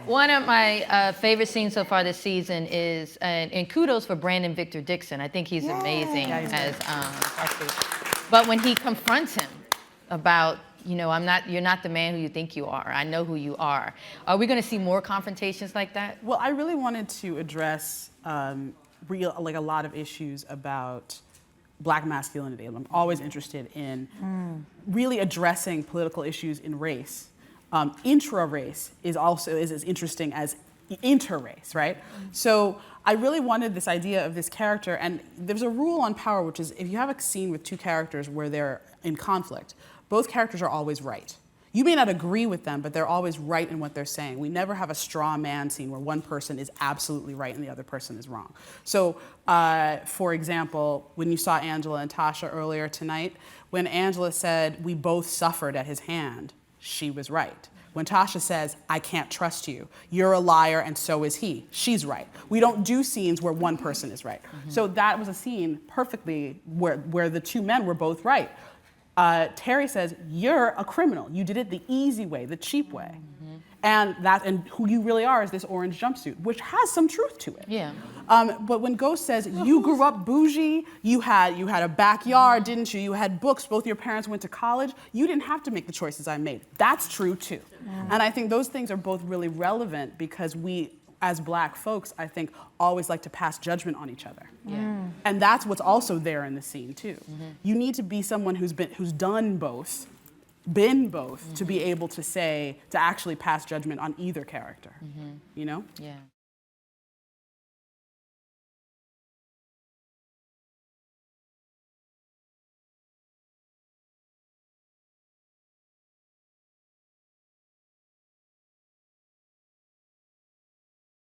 One of my favorite scenes so far this season is, and kudos for Brandon Victor Dixon. I think he's amazing as but when he confronts him about, you know, you're not the man who you think you are. I know who you are. Are we going to see more confrontations like that? Well, I really wanted to address a lot of issues about Black masculinity. I'm always interested in really addressing political issues in race. Intra-race is also as interesting as inter-race, right? So I really wanted this idea of this character, and there's a rule on power, which is if you have a scene with two characters where they're in conflict, both characters are always right. You may not agree with them, but they're always right in what they're saying. We never have a straw man scene where one person is absolutely right and the other person is wrong. So, for example, when you saw Angela and Tasha earlier tonight, when Angela said, "We both suffered at his hand," she was right. When Tasha says, "I can't trust you, you're a liar and so is he," she's right. We don't do scenes where one person is right. So that was a scene perfectly where the two men were both right. Terry says, "You're a criminal. You did it the easy way, the cheap way." And who you really are is this orange jumpsuit, which has some truth to it. Yeah. But when Ghost says, "You grew up bougie, you had a backyard, didn't you? You had books, both your parents went to college, you didn't have to make the choices I made." That's true too. And I think those things are both really relevant because we, as Black folks, I think, always like to pass judgment on each other. And that's what's also there in the scene too. You need to be someone who's done both, been both, to be able to actually pass judgment on either character, you know? Yeah.